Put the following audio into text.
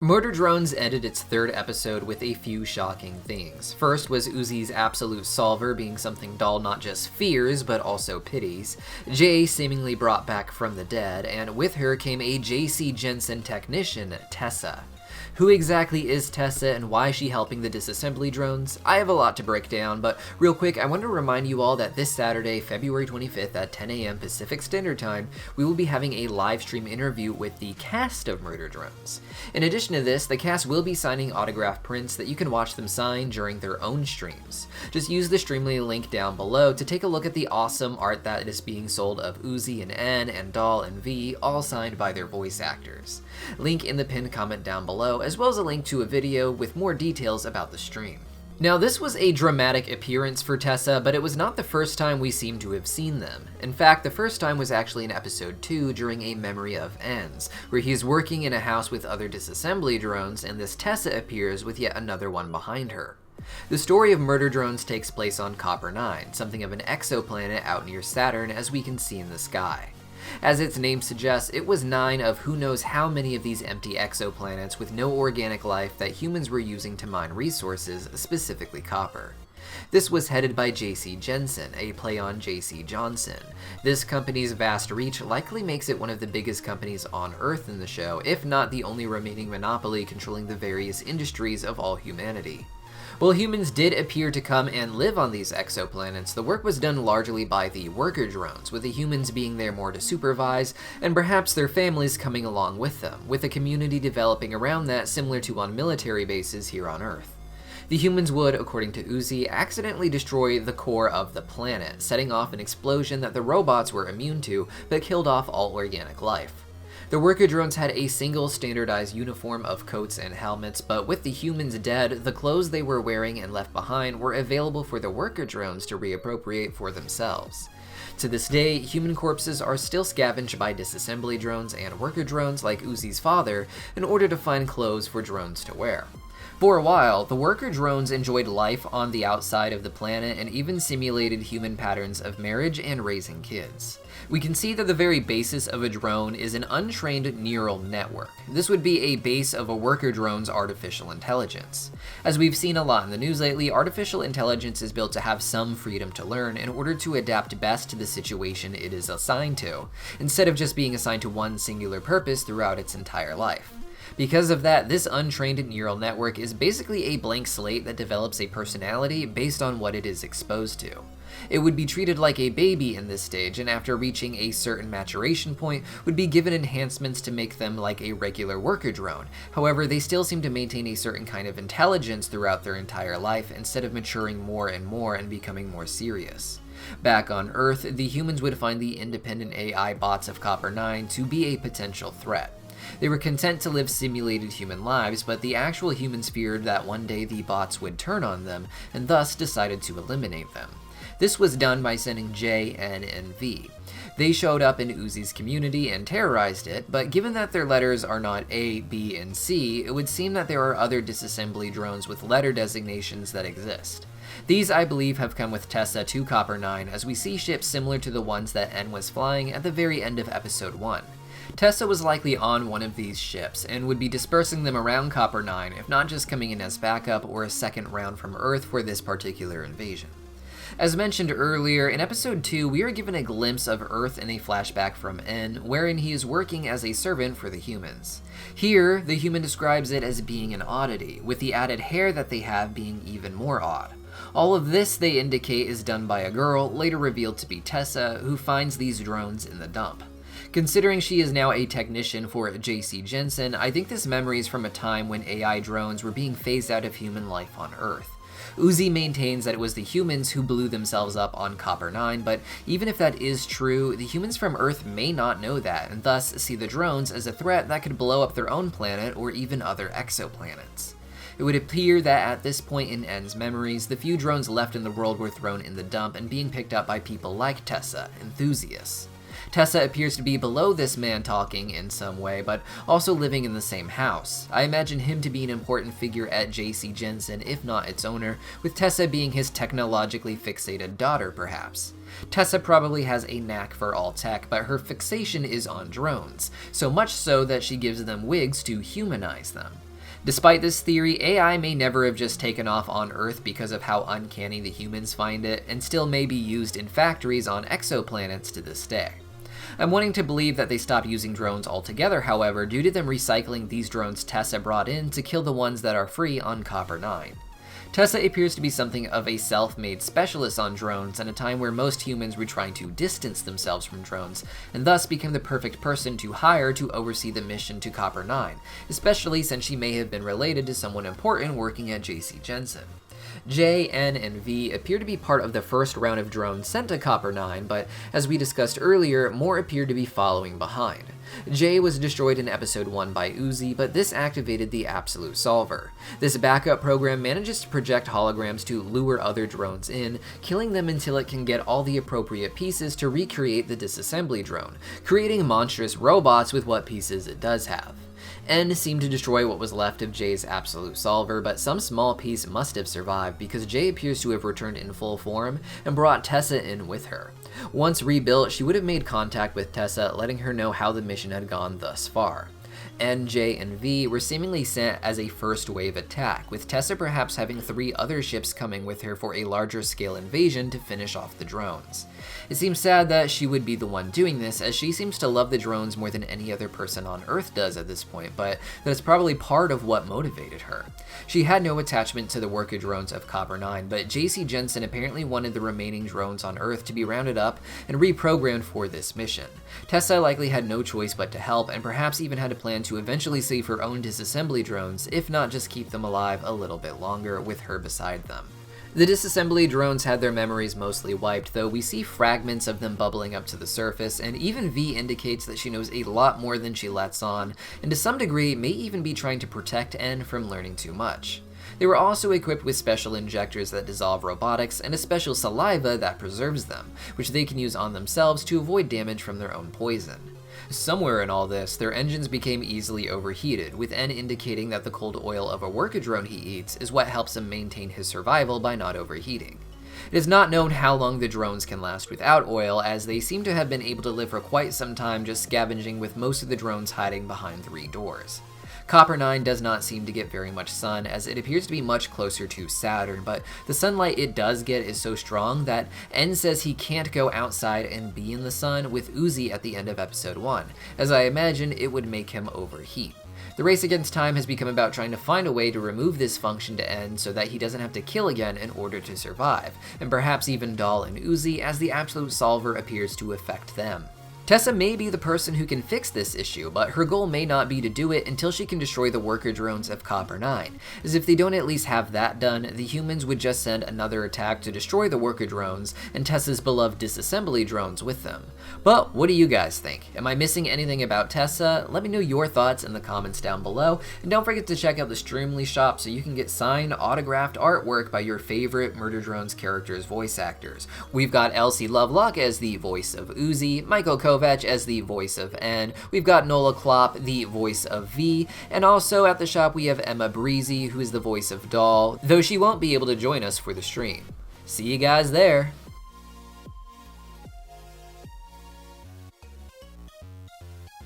Murder Drones ended its third episode with a few shocking things. First was Uzi's absolute solver being something Doll not just fears, but also pities. Jay seemingly brought back from the dead, and with her came a JC Jensen technician, Tessa. Who exactly is Tessa and why is she helping the Disassembly drones? I have a lot to break down, but real quick, I want to remind you all that this Saturday, February 25th at 10 a.m. Pacific Standard Time, we will be having a live stream interview with the cast of Murder Drones. In addition to this, the cast will be signing autograph prints that you can watch them sign during their own streams. Just use the Streamly link down below to take a look at the awesome art that is being sold of Uzi and N and Doll and V, all signed by their voice actors. Link in the pinned comment down below, as well as a link to a video with more details about the stream. Now, this was a dramatic appearance for Tessa, but it was not the first time we seem to have seen them. In fact, the first time was actually in episode 2 during a Memory of N's, where he's working in a house with other Disassembly drones, and this Tessa appears with yet another one behind her. The story of Murder Drones takes place on Copper 9, something of an exoplanet out near Saturn, as we can see in the sky. As its name suggests, it was 9 of who knows how many of these empty exoplanets with no organic life that humans were using to mine resources, specifically copper. This was headed by JC Jensen, a play on JC Johnson. This company's vast reach likely makes it one of the biggest companies on Earth in the show, if not the only remaining monopoly controlling the various industries of all humanity. While humans did appear to come and live on these exoplanets, the work was done largely by the worker drones, with the humans being there more to supervise, and perhaps their families coming along with them, with a community developing around that similar to on military bases here on Earth. The humans would, according to Uzi, accidentally destroy the core of the planet, setting off an explosion that the robots were immune to, but killed off all organic life. The worker drones had a single standardized uniform of coats and helmets, but with the humans dead, the clothes they were wearing and left behind were available for the worker drones to reappropriate for themselves. To this day, human corpses are still scavenged by disassembly drones and worker drones like Uzi's father in order to find clothes for drones to wear. For a while, the worker drones enjoyed life on the outside of the planet and even simulated human patterns of marriage and raising kids. We can see that the very basis of a drone is an untrained neural network. This would be a base of a worker drone's artificial intelligence. As we've seen a lot in the news lately, artificial intelligence is built to have some freedom to learn in order to adapt best to the situation it is assigned to, instead of just being assigned to one singular purpose throughout its entire life. Because of that, this untrained neural network is basically a blank slate that develops a personality based on what it is exposed to. It would be treated like a baby in this stage, and after reaching a certain maturation point, would be given enhancements to make them like a regular worker drone. However, they still seem to maintain a certain kind of intelligence throughout their entire life, instead of maturing more and becoming more serious. Back on Earth, the humans would find the independent AI bots of Copper 9 to be a potential threat. They were content to live simulated human lives, but the actual humans feared that one day the bots would turn on them, and thus decided to eliminate them. This was done by sending J, N, and V. They showed up in Uzi's community and terrorized it, but given that their letters are not A, B, and C, it would seem that there are other disassembly drones with letter designations that exist. These, I believe, have come with Tessa to Copper 9, as we see ships similar to the ones that N was flying at the very end of episode 1. Tessa was likely on one of these ships, and would be dispersing them around Copper 9, if not just coming in as backup or a second round from Earth for this particular invasion. As mentioned earlier, in episode 2, we are given a glimpse of Earth in a flashback from N, wherein he is working as a servant for the humans. Here, the human describes it as being an oddity, with the added hair that they have being even more odd. All of this, they indicate, is done by a girl, later revealed to be Tessa, who finds these drones in the dump. Considering she is now a technician for JC Jensen, I think this memory is from a time when AI drones were being phased out of human life on Earth. Uzi maintains that it was the humans who blew themselves up on Copper 9, but even if that is true, the humans from Earth may not know that, and thus see the drones as a threat that could blow up their own planet or even other exoplanets. It would appear that at this point in N's memories, the few drones left in the world were thrown in the dump and being picked up by people like Tessa, enthusiasts. Tessa appears to be below this man talking in some way, but also living in the same house. I imagine him to be an important figure at JC Jensen, if not its owner, with Tessa being his technologically fixated daughter, perhaps. Tessa probably has a knack for all tech, but her fixation is on drones, so much so that she gives them wigs to humanize them. Despite this theory, AI may never have just taken off on Earth because of how uncanny the humans find it, and still may be used in factories on exoplanets to this day. I'm wanting to believe that they stopped using drones altogether, however, due to them recycling these drones Tessa brought in to kill the ones that are free on Copper 9. Tessa appears to be something of a self-made specialist on drones at a time where most humans were trying to distance themselves from drones, and thus became the perfect person to hire to oversee the mission to Copper 9, especially since she may have been related to someone important working at J.C. Jensen. J, N, and V appear to be part of the first round of drones sent to Copper 9, but as we discussed earlier, more appear to be following behind. J was destroyed in episode 1 by Uzi, but this activated the Absolute Solver. This backup program manages to project holograms to lure other drones in, killing them until it can get all the appropriate pieces to recreate the Disassembly drone, creating monstrous robots with what pieces it does have. N seemed to destroy what was left of J's Absolute Solver, but some small piece must have survived because J appears to have returned in full form and brought Tessa in with her. Once rebuilt, she would have made contact with Tessa, letting her know how the mission had gone thus far. N, J, and V were seemingly sent as a first wave attack, with Tessa perhaps having 3 other ships coming with her for a larger scale invasion to finish off the drones. It seems sad that she would be the one doing this, as she seems to love the drones more than any other person on Earth does at this point, but that's probably part of what motivated her. She had no attachment to the worker drones of Copper 9, but J.C. Jensen apparently wanted the remaining drones on Earth to be rounded up and reprogrammed for this mission. Tessa likely had no choice but to help, and perhaps even had a plan to eventually save her own disassembly drones, if not just keep them alive a little bit longer with her beside them. The disassembly drones had their memories mostly wiped, though we see fragments of them bubbling up to the surface, and even V indicates that she knows a lot more than she lets on, and to some degree may even be trying to protect N from learning too much. They were also equipped with special injectors that dissolve robotics, and a special saliva that preserves them, which they can use on themselves to avoid damage from their own poison. Somewhere in all this, their engines became easily overheated, with N indicating that the cold oil of a worker drone he eats is what helps him maintain his survival by not overheating. It is not known how long the drones can last without oil, as they seem to have been able to live for quite some time just scavenging, with most of the drones hiding behind 3 doors. Copper 9 does not seem to get very much sun, as it appears to be much closer to Saturn, but the sunlight it does get is so strong that N says he can't go outside and be in the sun with Uzi at the end of episode 1, as I imagine it would make him overheat. The race against time has become about trying to find a way to remove this function to N so that he doesn't have to kill again in order to survive, and perhaps even Dahl and Uzi, as the Absolute Solver appears to affect them. Tessa may be the person who can fix this issue, but her goal may not be to do it until she can destroy the worker drones of Copper 9, as if they don't at least have that done, the humans would just send another attack to destroy the worker drones, and Tessa's beloved disassembly drones with them. But what do you guys think? Am I missing anything about Tessa? Let me know your thoughts in the comments down below, and don't forget to check out the Streamly shop so you can get signed, autographed artwork by your favorite Murder Drones characters' voice actors. We've got Elsie Lovelock as the voice of Uzi, Michael Kovac as the voice of N, we've got Nola Klopp, the voice of V, and also at the shop we have Emma Breezy, who is the voice of Dahl, though she won't be able to join us for the stream. See you guys there!